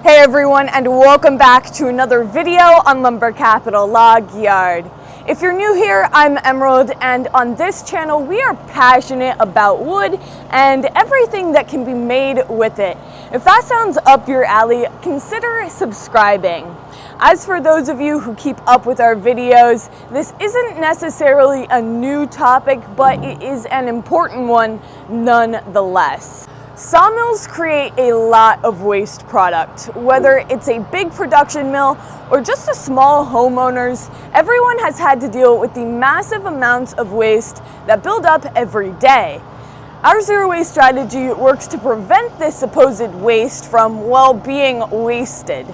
Hey everyone, and welcome back to another video on Lumber Capital Log Yard. If you're new here, I'm Emerald, and on this channel we are passionate about wood and everything that can be made with it. If that sounds up your alley, consider subscribing. As for those of you who keep up with our videos, this isn't necessarily a new topic, but it is an important one nonetheless. Sawmills create a lot of waste product. Whether it's a big production mill or just a small homeowners, everyone has had to deal with the massive amounts of waste that build up every day. Our zero waste strategy works to prevent this supposed waste from, well, being wasted.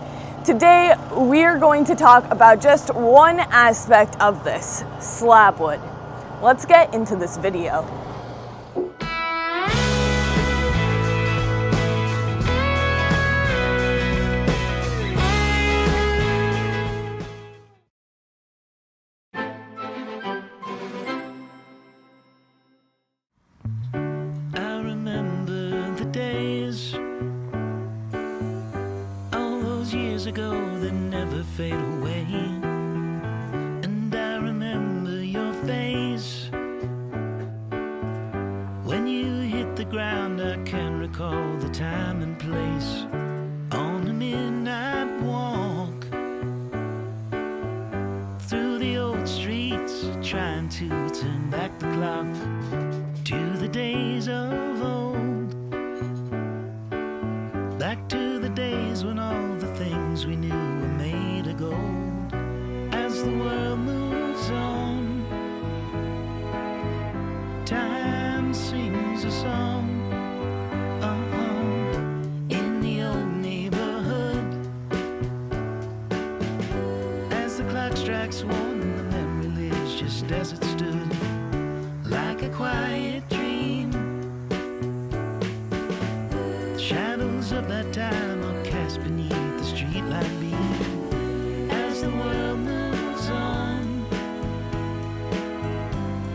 Today, we're going to talk about just one aspect of this, slab wood. Let's get into this video. Ago that never fade away, and I remember your face when you hit the ground. I can recall the time and place on a midnight walk through the old streets, trying to turn back the clock to the days of old, back to the days when all the things we knew were made of gold. As the world moves on, time sings a song. In the old neighborhood, as the clock strikes one, the memory lives just as it stood, like a quiet dream. The shadows of that time are cast beneath the streetlight beam. As the world moves on,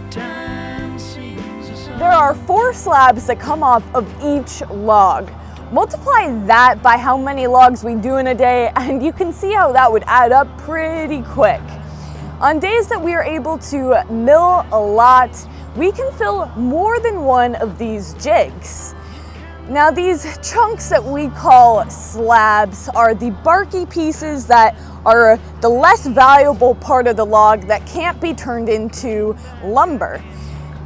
time sings a song. There are 4 slabs that come off of each log. Multiply that by how many logs we do in a day, and you can see how that would add up pretty quick. On days that we are able to mill a lot, we can fill more than one of these jigs. Now, these chunks that we call slabs are the barky pieces that are the less valuable part of the log that can't be turned into lumber.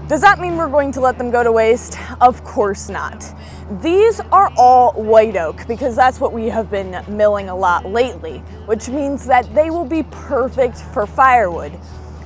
Does that mean we're going to let them go to waste? Of course not. These are all white oak because that's what we have been milling a lot lately, which means that they will be perfect for firewood.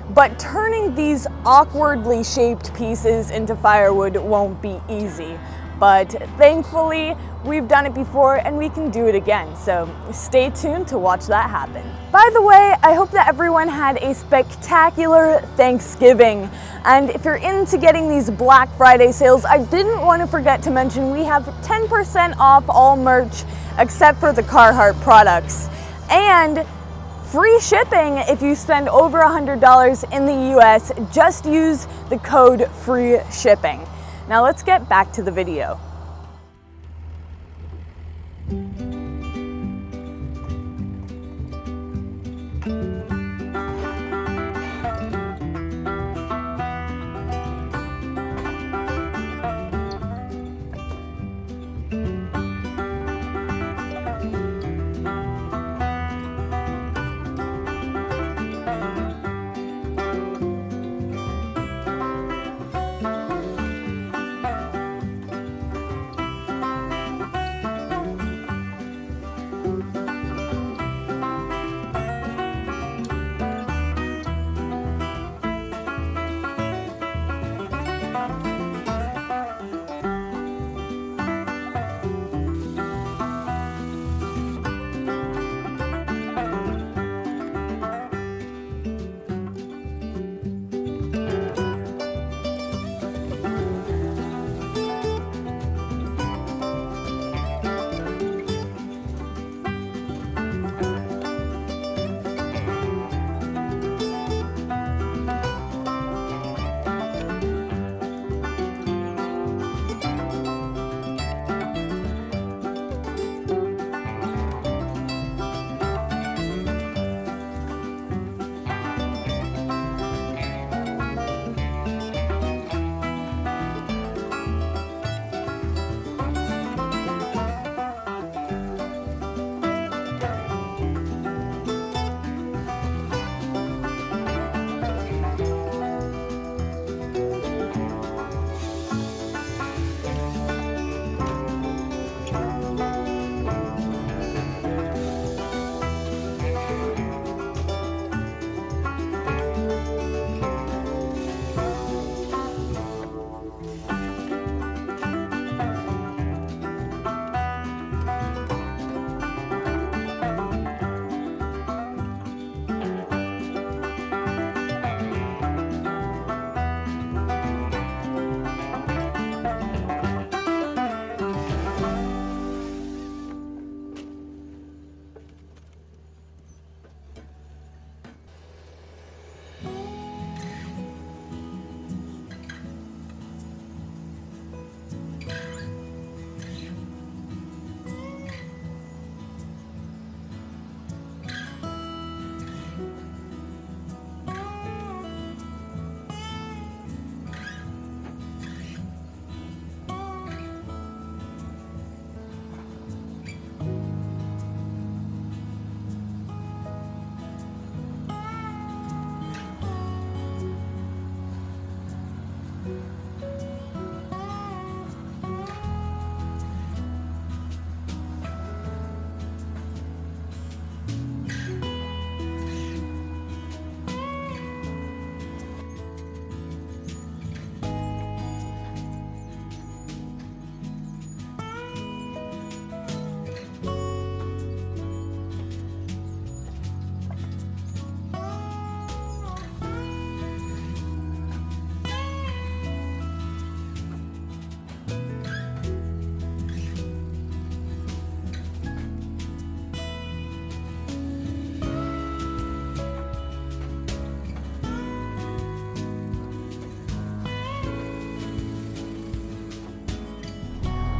But turning these awkwardly shaped pieces into firewood won't be easy. But thankfully, we've done it before and we can do it again, so stay tuned to watch that happen. By the way, I hope that everyone had a spectacular Thanksgiving. And if you're into getting these Black Friday sales, I didn't want to forget to mention we have 10% off all merch except for the Carhartt products. And free shipping if you spend over $100 in the US. Just use the code free shipping. Now let's get back to the video.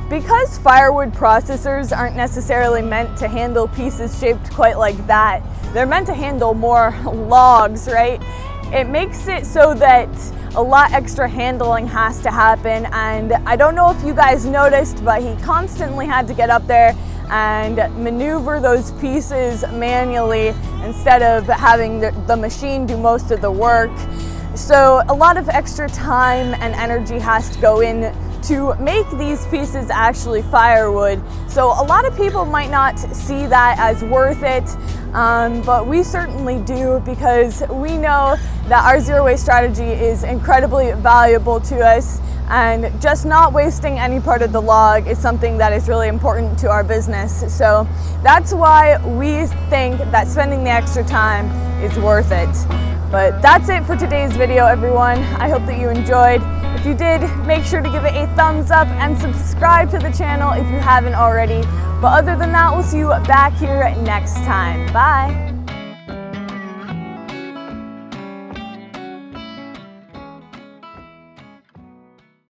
Because firewood processors aren't necessarily meant to handle pieces shaped quite like that, they're meant to handle more logs, right? It makes it so that a lot extra handling has to happen, and I don't know if you guys noticed, but he constantly had to get up there and maneuver those pieces manually instead of having the machine do most of the work. So a lot of extra time and energy has to go in to make these pieces actually firewood. So a lot of people might not see that as worth it, but we certainly do, because we know that our zero waste strategy is incredibly valuable to us, and just not wasting any part of the log is something that is really important to our business. So that's why we think that spending the extra time is worth it. But that's it for today's video, everyone. I hope that you enjoyed. If you did, make sure to give it a thumbs up and subscribe to the channel if you haven't already. But other than that, we'll see you back here next time. Bye.